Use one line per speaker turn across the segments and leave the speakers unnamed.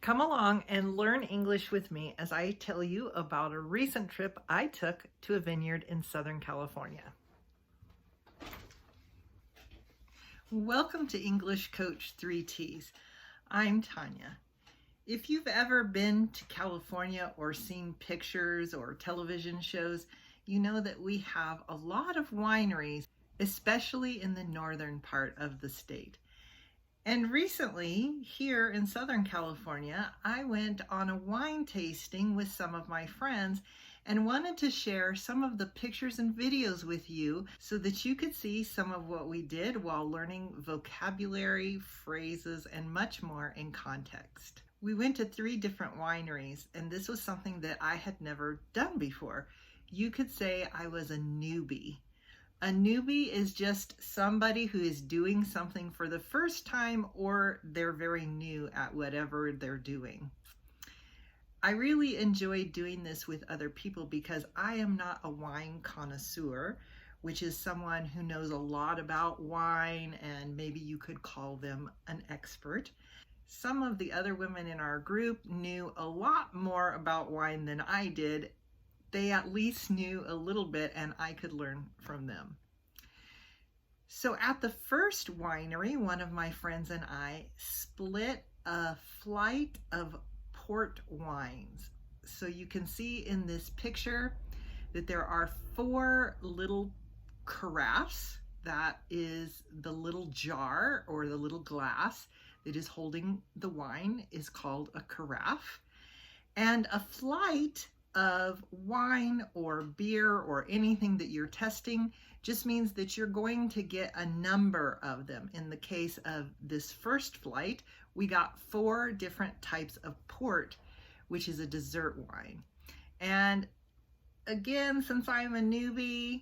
Come along and learn English with me as I tell you about a recent trip I took to a vineyard in Southern California. Welcome to English Coach 3Ts. I'm Tanya. If you've ever been to California or seen pictures or television shows, you know that we have a lot of wineries, especially in the northern part of the state. And recently, here in Southern California, I went on a wine tasting with some of my friends and wanted to share some of the pictures and videos with you so that you could see some of what we did while learning vocabulary, phrases, and much more in context. We went to 3 different wineries, and this was something that I had never done before. You could say I was a newbie. A newbie is just somebody who is doing something for the first time or they're very new at whatever they're doing. I really enjoy doing this with other people because I am not a wine connoisseur, which is someone who knows a lot about wine and maybe you could call them an expert. Some of the other women in our group knew a lot more about wine than I did. They at least knew a little bit and I could learn from them. So at the first winery, one of my friends and I split a flight of port wines. So you can see in this picture that there are 4 little carafes. That is the little jar or the little glass that is holding the wine is called a carafe. And a flight of wine or beer or anything that you're testing just means that you're going to get a number of them. In the case of this first flight, we got 4 different types of port, which is a dessert wine. And again, since I'm a newbie,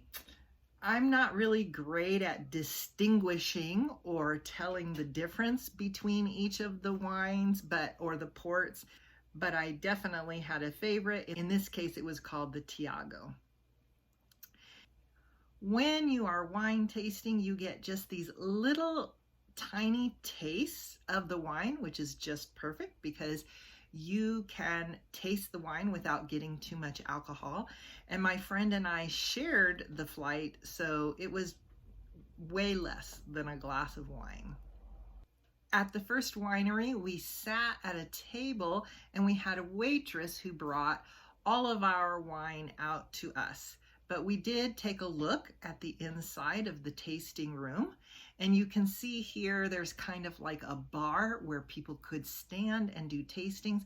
I'm not really great at distinguishing or telling the difference between each of the wines or the ports. But I definitely had a favorite. In this case, it was called the Tiago. When you are wine tasting, you get just these little tiny tastes of the wine, which is just perfect because you can taste the wine without getting too much alcohol. And my friend and I shared the flight, so it was way less than a glass of wine. At the first winery, we sat at a table and we had a waitress who brought all of our wine out to us. But we did take a look at the inside of the tasting room, and you can see here there's kind of like a bar where people could stand and do tastings.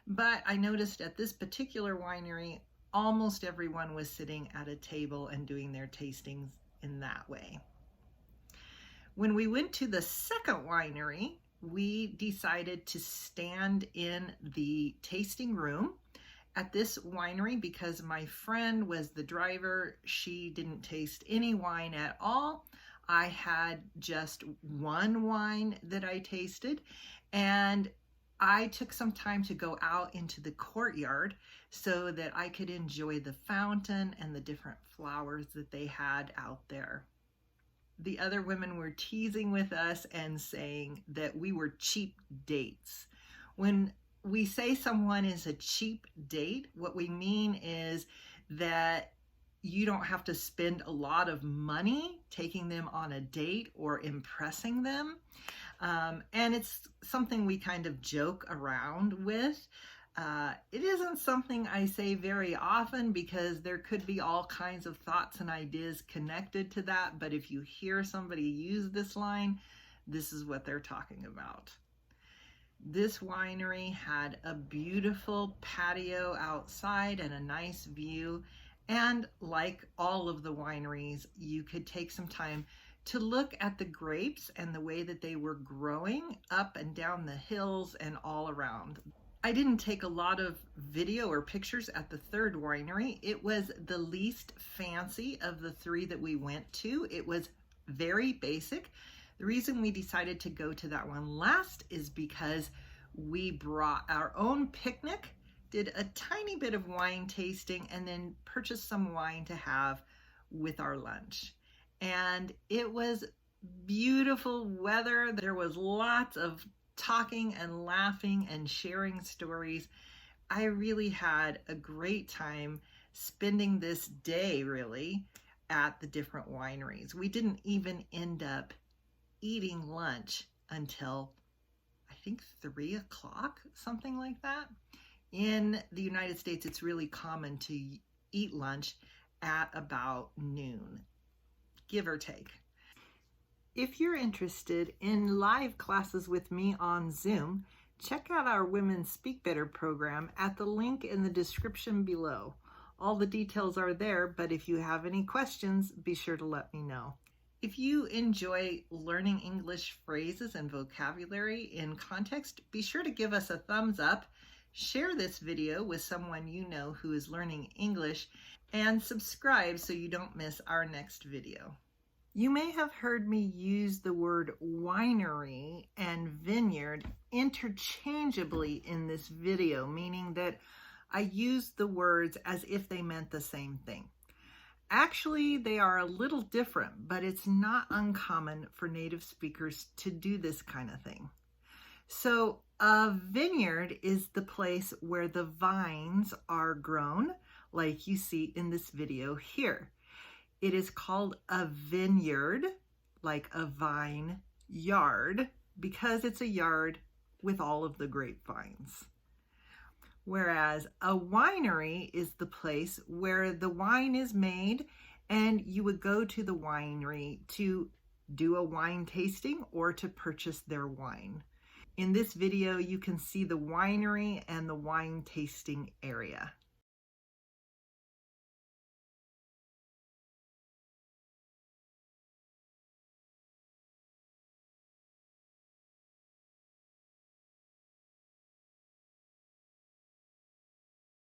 But I noticed at this particular winery, almost everyone was sitting at a table and doing their tastings in that way. When we went to the second winery, we decided to stand in the tasting room. At this winery, because my friend was the driver, she didn't taste any wine at all. I had just one wine that I tasted, and I took some time to go out into the courtyard so that I could enjoy the fountain and the different flowers that they had out there. The other women were teasing with us and saying that we were cheap dates. When we say someone is a cheap date, what we mean is that you don't have to spend a lot of money taking them on a date or impressing them. And it's something we kind of joke around with. It isn't something I say very often because there could be all kinds of thoughts and ideas connected to that. But if you hear somebody use this line, this is what they're talking about. This winery had a beautiful patio outside and a nice view. And like all of the wineries, you could take some time to look at the grapes and the way that they were growing up and down the hills and all around. I didn't take a lot of video or pictures at the third winery. It was the least fancy of the 3 that we went to. It was very basic. The reason we decided to go to that one last is because we brought our own picnic, did a tiny bit of wine tasting, and then purchased some wine to have with our lunch. And it was beautiful weather. There was lots of talking and laughing and sharing stories. I really had a great time spending this day, really, at the different wineries. We didn't even end up eating lunch until I think 3 o'clock, something like that. In the United States, it's really common to eat lunch at about noon, give or take. If you're interested in live classes with me on Zoom, check out our Women Speak Better program at the link in the description below. All the details are there, but if you have any questions, be sure to let me know. If you enjoy learning English phrases and vocabulary in context, be sure to give us a thumbs up, share this video with someone you know who is learning English, and subscribe so you don't miss our next video. You may have heard me use the word winery and vineyard interchangeably in this video, meaning that I used the words as if they meant the same thing. Actually, they are a little different, but it's not uncommon for native speakers to do this kind of thing. So a vineyard is the place where the vines are grown, like you see in this video here. It is called a vineyard, like a vine yard, because it's a yard with all of the grapevines. Whereas a winery is the place where the wine is made, and you would go to the winery to do a wine tasting or to purchase their wine. In this video, you can see the winery and the wine tasting area.